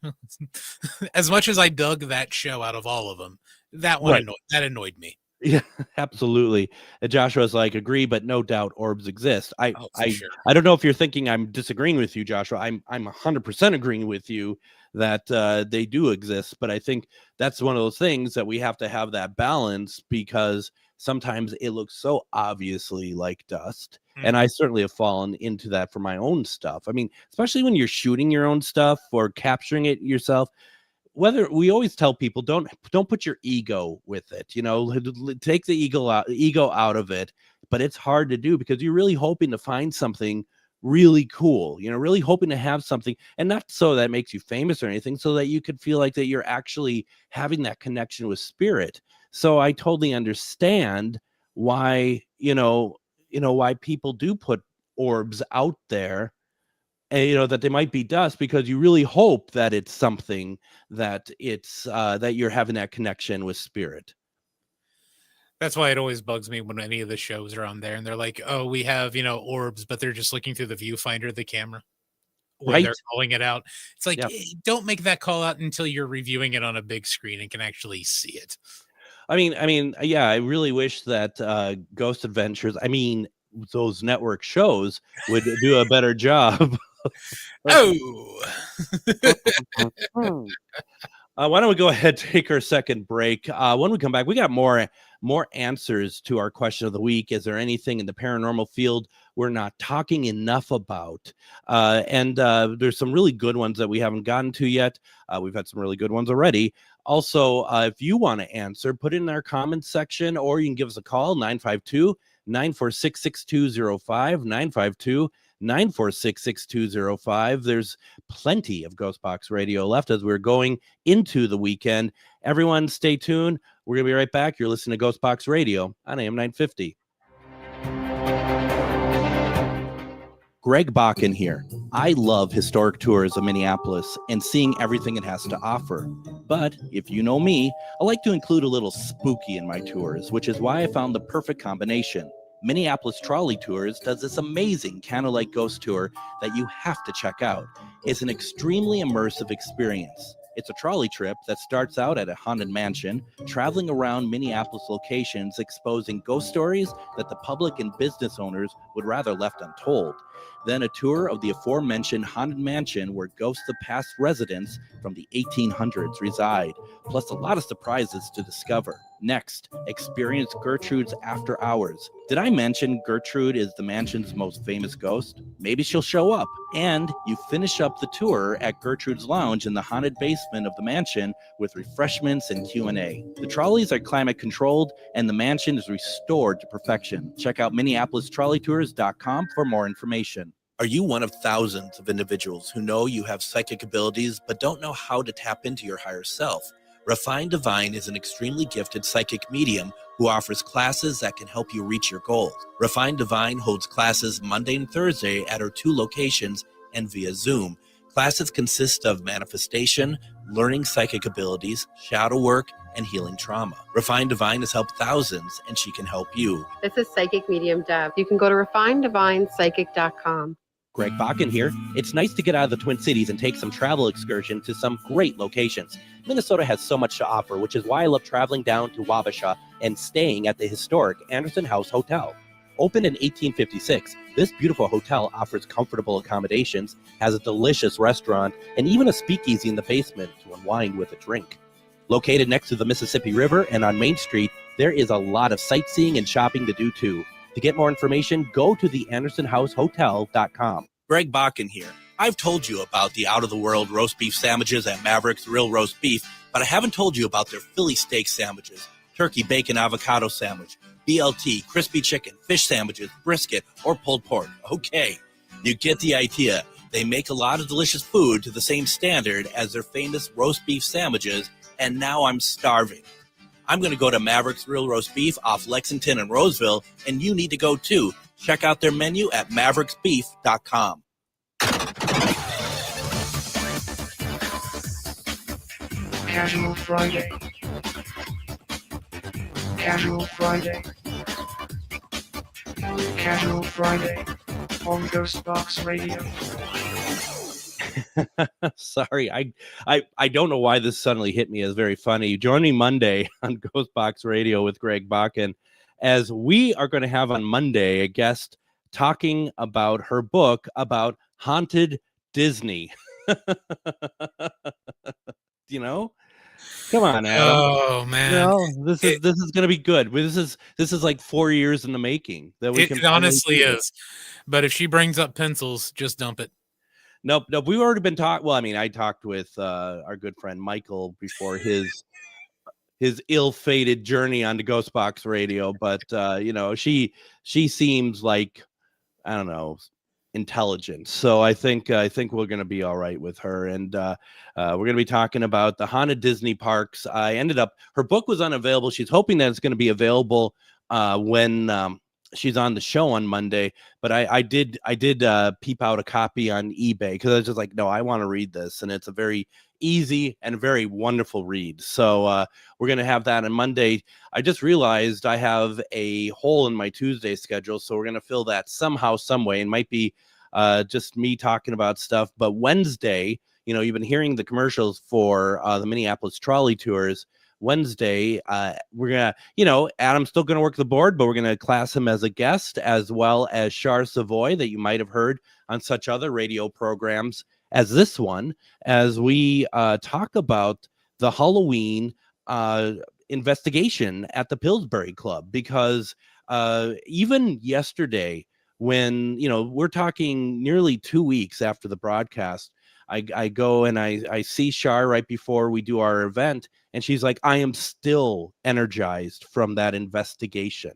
as much as I dug that show out of all of them, that one right. annoyed me. Yeah, absolutely. And Joshua's like, agree, but no doubt orbs exist. I don't know if you're thinking I'm disagreeing with you, Joshua. I'm 100% agreeing with you that they do exist, but I think that's one of those things that we have to have that balance, because sometimes it looks so obviously like dust. And I certainly have fallen into that for my own stuff. I mean, especially when you're shooting your own stuff or capturing it yourself. Whether we always tell people, don't put your ego with it, take the ego out of it. But it's hard to do, because you're really hoping to find something really cool, really hoping to have something, and not so that makes you famous or anything, so that you could feel like that you're actually having that connection with spirit. So I totally understand why, why people do put orbs out there, and that they might be dust, because you really hope that it's something, that it's that you're having that connection with spirit. That's why it always bugs me when any of the shows are on there and they're like, oh, we have, orbs, but they're just looking through the viewfinder of the camera when they're calling it out. It's like, don't make that call out until you're reviewing it on a big screen and can actually see it. I mean, yeah, I really wish that Ghost Adventures, those network shows would do a better job. Oh, why don't we go ahead and take our second break? When we come back, we got more answers to our question of the week. Is there anything in the paranormal field we're not talking enough about? And there's some really good ones that we haven't gotten to yet. We've had some really good ones already. Also, if you want to answer, put it in our comments section, or you can give us a call, 952-946-6205, 952-946-6205. There's plenty of GhostBox radio left as we're going into the weekend. Everyone stay tuned. We're going to be right back. You're listening to GhostBox Radio on AM 950. Greg Bakun here. I love historic tours of Minneapolis and seeing everything it has to offer. But if you know me, I like to include a little spooky in my tours, which is why I found the perfect combination. Minneapolis Trolley Tours does this amazing candlelight ghost tour that you have to check out. It's an extremely immersive experience. It's a trolley trip that starts out at a haunted mansion, traveling around Minneapolis locations, exposing ghost stories that the public and business owners would rather left untold. Then a tour of the aforementioned haunted mansion where ghosts of past residents from the 1800s reside, plus a lot of surprises to discover. Next, experience Gertrude's after hours. Did I mention Gertrude is the mansion's most famous ghost? Maybe she'll show up. And you finish up the tour at Gertrude's Lounge in the haunted basement of the mansion with refreshments and Q&A. The trolleys are climate controlled and the mansion is restored to perfection. Check out MinneapolisTrolleyTours.com for more information. Are you one of thousands of individuals who know you have psychic abilities but don't know how to tap into your higher self? Refined Divine is an extremely gifted psychic medium who offers classes that can help you reach your goals. Refined Divine holds classes Monday and Thursday at her 2 locations and via Zoom. Classes consist of manifestation, learning psychic abilities, shadow work, and healing trauma. Refined Divine has helped thousands, and she can help you. This is Psychic Medium Deb. You can go to refineddivinepsychic.com. Greg Bakun here. It's nice to get out of the Twin Cities and take some travel excursion to some great locations. Minnesota has so much to offer, which is why I love traveling down to Wabasha and staying at the historic Anderson House Hotel. Opened in 1856, this beautiful hotel offers comfortable accommodations, has a delicious restaurant, and even a speakeasy in the basement to unwind with a drink. Located next to the Mississippi River and on Main Street, there is a lot of sightseeing and shopping to do too. To get more information, go to theandersonhousehotel.com. Greg Bakun here. I've told you about the out-of-the-world roast beef sandwiches at Maverick's Real Roast Beef, but I haven't told you about their Philly steak sandwiches, turkey bacon avocado sandwich, BLT, crispy chicken, fish sandwiches, brisket, or pulled pork. Okay, you get the idea. They make a lot of delicious food to the same standard as their famous roast beef sandwiches, and now I'm starving. I'm going to go to Maverick's Real Roast Beef off Lexington and Roseville, and you need to go too. Check out their menu at mavericksbeef.com. Casual Friday. Casual Friday. Casual Friday on GhostBox Radio. Sorry, I don't know why this suddenly hit me as very funny. Join me Monday on GhostBox Radio with Greg Bakun, as we are going to have on Monday a guest talking about her book about haunted Disney. You know, come on, Adam. Oh man, this is going to be good. This is like 4 years in the making. That we it honestly is. But if she brings up pencils, just dump it. Nope. We've already been talking. Well, I mean, I talked with our good friend Michael before his ill-fated journey onto GhostBox Radio, but she seems like, I don't know, intelligent. So I think we're going to be all right with her, and we're going to be talking about the haunted Disney parks. Her book was unavailable. She's hoping that it's going to be available when she's on the show on Monday, but I did peep out a copy on eBay because I was just like, no, I want to read this, and it's a very easy and very wonderful read. So we're gonna have that on Monday. I just realized I have a hole in my Tuesday schedule, so we're gonna fill that somehow, some way. It might be just me talking about stuff, but Wednesday, you've been hearing the commercials for the Minneapolis trolley tours. Wednesday, we're gonna, Adam's still gonna work the board, but we're gonna class him as a guest, as well as Char Savoy, that you might have heard on such other radio programs as this one, as we talk about the Halloween investigation at the Pillsbury Club. Because even yesterday, when we're talking nearly 2 weeks after the broadcast, I go and I see Char right before we do our event, and she's like, I am still energized from that investigation.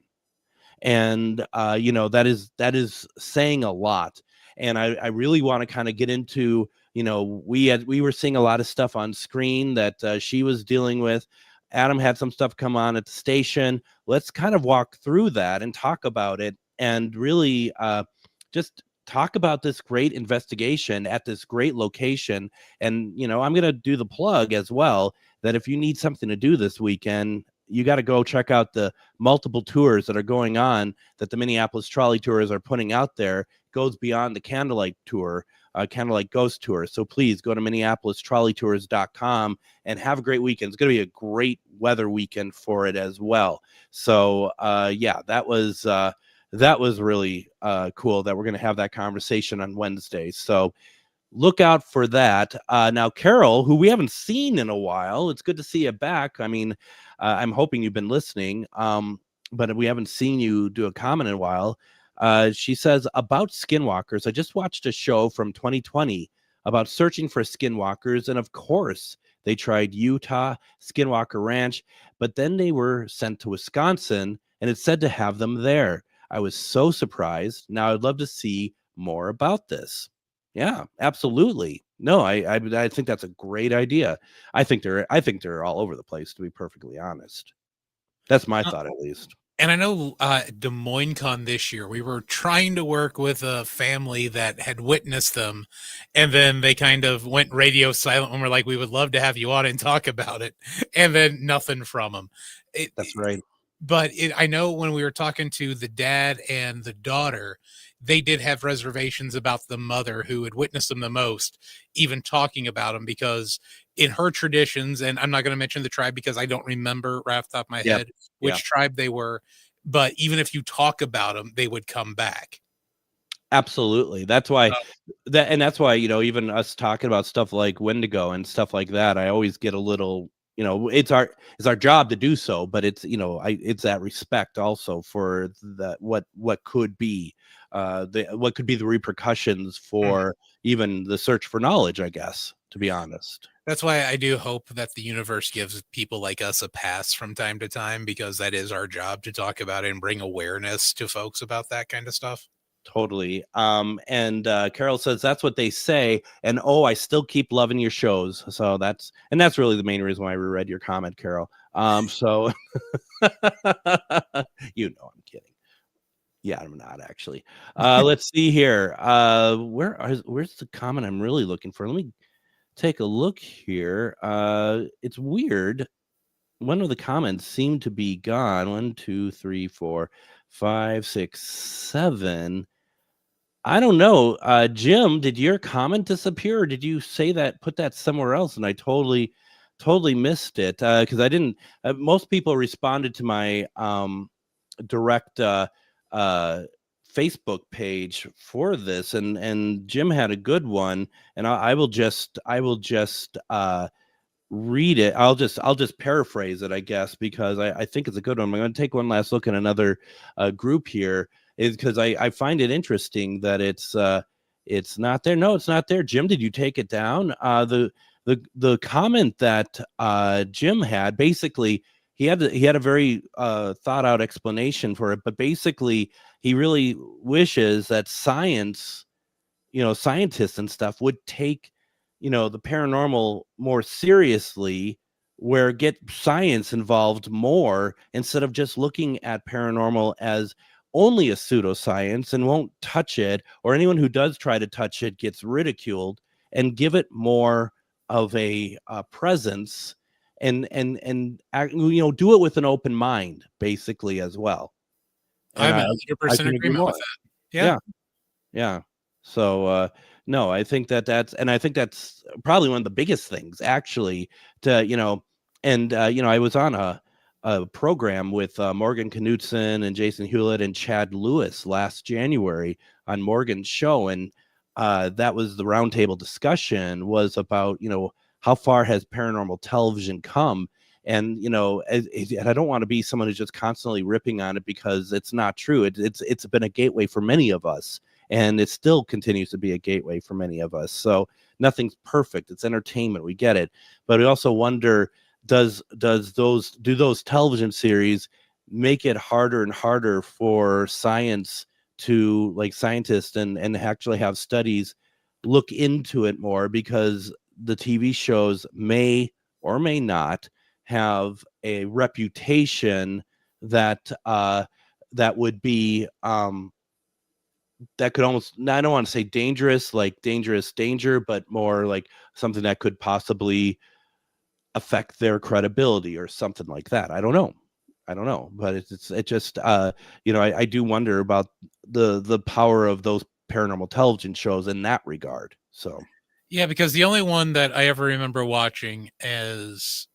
And that is saying a lot. And I really want to kind of get into, we were seeing a lot of stuff on screen that she was dealing with. Adam had some stuff come on at the station. Let's kind of walk through that and talk about it, and really just talk about this great investigation at this great location. And, I'm going to do the plug as well, that if you need something to do this weekend, you got to go check out the multiple tours that are going on that the Minneapolis Trolley Tours are putting out there. It goes beyond the Candlelight Tour, Candlelight Ghost Tour. So please go to MinneapolisTrolleyTours.com and have a great weekend. It's going to be a great weather weekend for it as well. So that was that was really cool that we're going to have that conversation on Wednesday. So look out for that. Now, Carol, who we haven't seen in a while, it's good to see you back. I mean, I'm hoping you've been listening, but we haven't seen you do a comment in a while. She says about skinwalkers, I just watched a show from 2020 about searching for skinwalkers, and of course, they tried Utah, Skinwalker Ranch, but then they were sent to Wisconsin, and it said to have them there. I was so surprised. Now I'd love to see more about this. Yeah, absolutely. No, I think that's a great idea. I think they're all over the place, to be perfectly honest. That's my thought, at least. And I know Des Moines Con this year, we were trying to work with a family that had witnessed them, and then they kind of went radio silent when we're like, we would love to have you on and talk about it, and then nothing from them. That's right. But I know when we were talking to the dad and the daughter, they did have reservations about the mother who had witnessed them the most, even talking about them, because in her traditions, and I'm not going to mention the tribe because I don't remember right off the top of my Yeah. head which tribe they were, but even if you talk about them, they would come back. Absolutely. That's why that's why, even us talking about stuff like Wendigo and stuff like that, I always get a little, it's our job to do so, but it's, it's that respect also for that, what could be what could be the repercussions for even the search for knowledge, I guess, to be honest. That's why I do hope that the universe gives people like us a pass from time to time, because that is our job to talk about it and bring awareness to folks about that kind of stuff. Totally. And Carol says that's what they say. And I still keep loving your shows. So that's really the main reason why I reread your comment, Carol. So I'm kidding. Yeah, I'm not actually. Let's see here. Where's the comment I'm really looking for? Let me take a look here. It's weird. One of the comments seemed to be gone. 1, 2, 3, 4, 5, 6, 7. I don't know. Jim, did your comment disappear, or did you put that somewhere else and I totally missed it? Because I didn't. Most people responded to my direct Facebook page for this, and Jim had a good one, and I will just read it. I'll just paraphrase it, I guess, because I think it's a good one. I'm going to take one last look at another group here, is because I find it interesting that it's not there. No, it's not there. Jim, did you take it down? The comment that Jim had, basically, he had a very thought out explanation for it, but basically he really wishes that science, scientists and stuff would take, the paranormal more seriously, where get science involved more instead of just looking at paranormal as only a pseudoscience and won't touch it, or anyone who does try to touch it gets ridiculed, and give it more of a presence, and do it with an open mind, basically, as well. And I'm 100% agreement with that. Yeah. So no, I think that's probably one of the biggest things, actually, to I was on a program with Morgan Knudsen and Jason Hewlett and Chad Lewis last January on Morgan's show, and that was the roundtable discussion, was about how far has paranormal television come. And and I don't want to be someone who's just constantly ripping on it, because it's not true. It's been a gateway for many of us, and it still continues to be a gateway for many of us. So nothing's perfect. It's entertainment. We get it, but we also wonder, do those television series make it harder and harder for scientists and actually have studies look into it more, because the TV shows may or may not have a reputation that would be that could almost, I don't want to say dangerous, like dangerous danger, but more like something that could possibly affect their credibility or something like that. I don't know, but it just I do wonder about the power of those paranormal television shows in that regard. So Yeah, because the only one that I ever remember watching as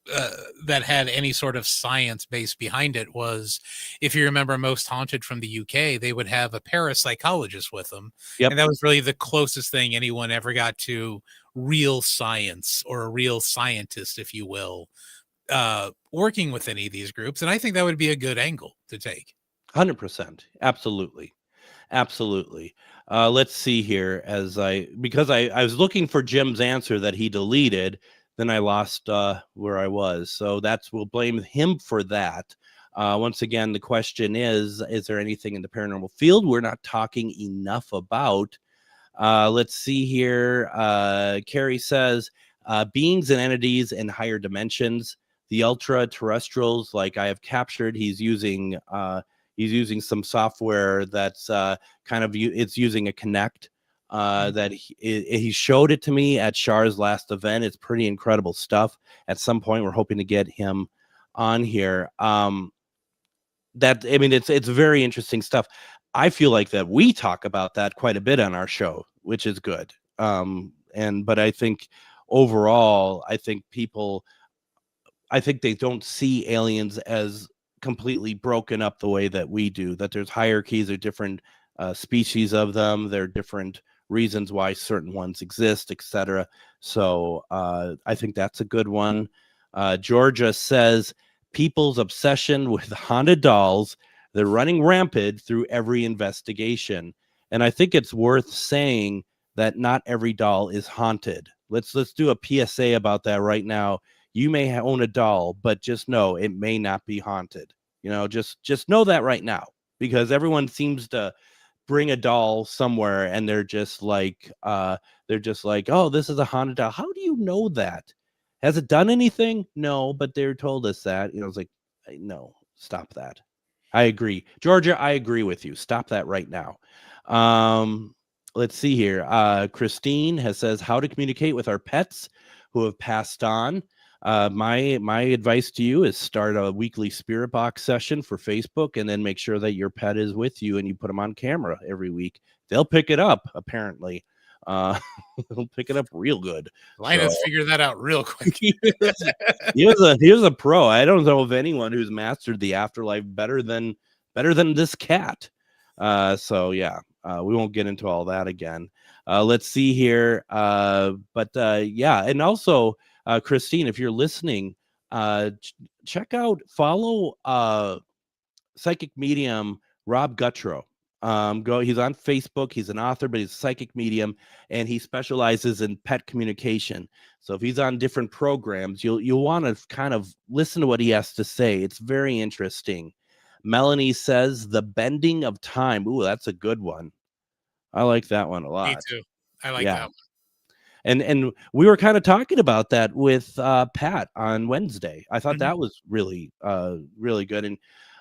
that had any sort of science base behind it was, if you remember, Most Haunted from the UK, they would have a parapsychologist with them, Yep. and that was really the closest thing anyone ever got to real science or a real scientist, if you will, working with any of these groups. And I think that would be a good angle to take. 100%. Absolutely. Absolutely. Let's see here because I was looking for Jim's answer that he deleted, then I lost where I was. So we'll blame him for that. Once again, the question is there anything in the paranormal field we're not talking enough about? Let's see here. Carrie says beings and entities in higher dimensions, the ultra terrestrials, like I have captured. He's using some software that's it's using a Connect. That he showed it to me at Char's last event. It's pretty incredible stuff. At some point, we're hoping to get him on here. It's very interesting stuff. I feel like that we talk about that quite a bit on our show, which is good. But I think overall, I think they don't see aliens as completely broken up the way that we do, that there's hierarchies, or different species of them. There are different reasons why certain ones exist, etc. So I think that's a good one. Georgia says people's obsession with haunted dolls, they're running rampant through every investigation. And I think it's worth saying that not every doll is haunted. Let's do a PSA about that right now. You may own a doll, but just know it may not be haunted. Just know that right now, because everyone seems to bring a doll somewhere and they're just like, oh, this is a haunted doll. How do you know that? Has it done anything? No, but they're told us that. It's like, no, stop that. I agree. Georgia, I agree with you. Stop that right now. Let's see here. Christine says how to communicate with our pets who have passed on. My advice to you is start a weekly spirit box session for Facebook, and then make sure that your pet is with you and you put them on camera every week. They'll pick it up, apparently. They'll pick it up real good. Linus figured that out real quick. he was a pro. I don't know of anyone who's mastered the afterlife better than this cat. So yeah, we won't get into all that again. Let's see here. Yeah, and also Christine, if you're listening, follow psychic medium Rob Guttrow. He's on Facebook. He's an author, but he's a psychic medium, and he specializes in pet communication. So if he's on different programs, you'll want to kind of listen to what he has to say. It's very interesting. Melanie says the bending of time. Ooh, that's a good one. I like that one a lot. Me too. I like that one. And we were kind of talking about that with Pat on Wednesday. I thought that was really really good, and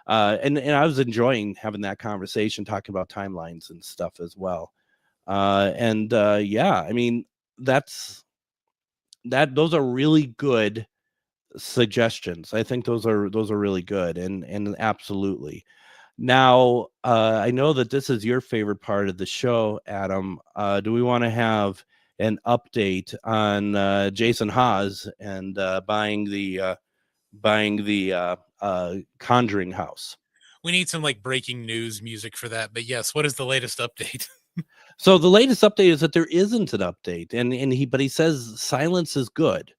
I was enjoying having that conversation, talking about timelines and stuff as well. Yeah, I mean those are really good suggestions. I think those are really good, and absolutely. Now, I know that this is your favorite part of the show, Adam. Do we want to have an update on Jason Haas and buying the Conjuring house? We need some like breaking news music for that. But yes, what is the latest update? So the latest update is that there isn't an update, and he says silence is good,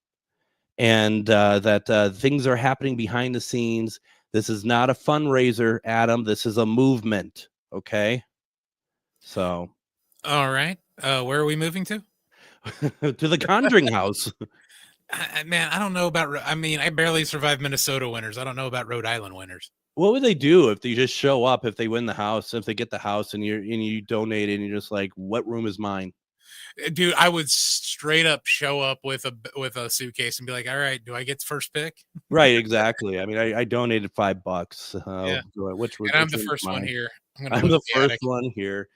and that things are happening behind the scenes. This is not a fundraiser, Adam. This is a movement. Okay. So. All right. Where are we moving to? To the Conjuring house. Man, I don't know about. I mean, I barely survived Minnesota winters. I don't know about Rhode Island winters. What would they do if they just show up? If they win the house, if they get the house, and you donate it, and you're just like, what room is mine? Dude, I would straight up show up with a suitcase and be like, all right, do I get first pick? Right, exactly. I mean, I donated $5. Yeah. Which I'm the first one here. I'm the first one here.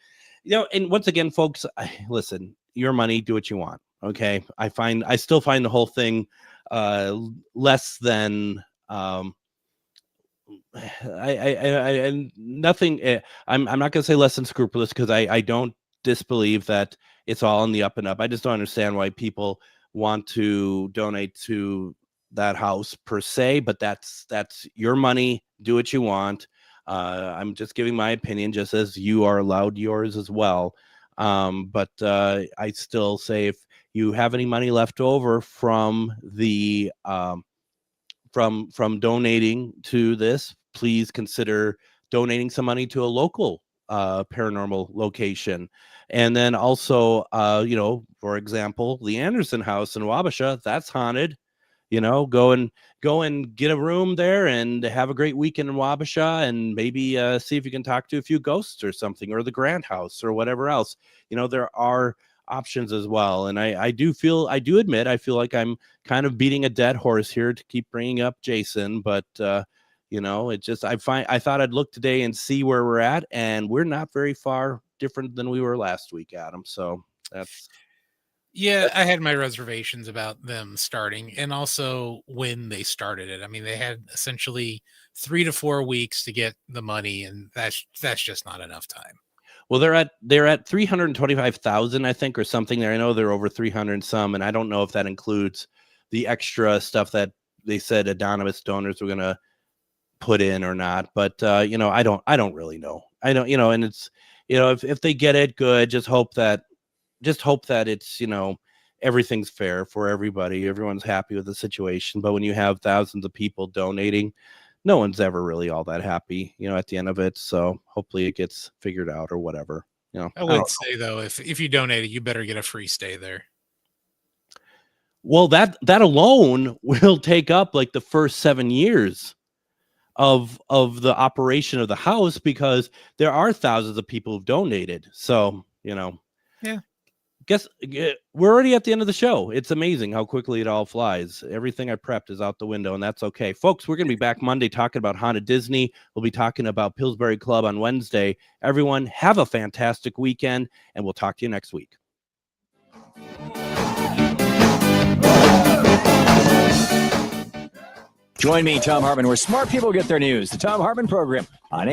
And once again, folks, listen, your money, do what you want. Okay. I still find the whole thing less than nothing. I'm not gonna say less than scrupulous, because I don't disbelieve that it's all in the up and up. I just don't understand why people want to donate to that house per se, but that's your money. Do what you want. I'm just giving my opinion, just as you are allowed yours as well. But I still say, if you have any money left over from the from donating to this, please consider donating some money to a local paranormal location. And then also, for example, the Anderson House in Wabasha, that's haunted. Go and get a room there and have a great weekend in Wabasha, and maybe see if you can talk to a few ghosts or something, or the Grant House or whatever else. There are options as well. And I do admit, I feel like I'm kind of beating a dead horse here to keep bringing up Jason, but it just, I thought I'd look today and see where we're at, and we're not very far different than we were last week, Adam. So that's. Yeah, I had my reservations about them starting, and also when they started it. I mean, they had essentially 3 to 4 weeks to get the money, and that's just not enough time. Well, they're at 325,000, I think, or something there. I know they're over 300 and some, and I don't know if that includes the extra stuff that they said anonymous donors were going to put in or not. But I don't really know. I don't, and it's, if they get it, good. Just hope that it's, everything's fair for everybody. Everyone's happy with the situation. But when you have thousands of people donating, no one's ever really all that happy, at the end of it. So hopefully it gets figured out or whatever. I would say, though, if you donate it, you better get a free stay there. Well, that alone will take up like the first 7 years of the operation of the house, because there are thousands of people who've donated. So, yeah. Guess we're already at the end of the show. It's amazing how quickly it all flies. Everything I prepped is out the window, and that's okay. Folks, we're going to be back Monday talking about Haunted Disney. We'll be talking about Pillsbury Club on Wednesday. Everyone, have a fantastic weekend, and we'll talk to you next week. Join me, Tom Hartman, where smart people get their news. The Tom Hartman Program on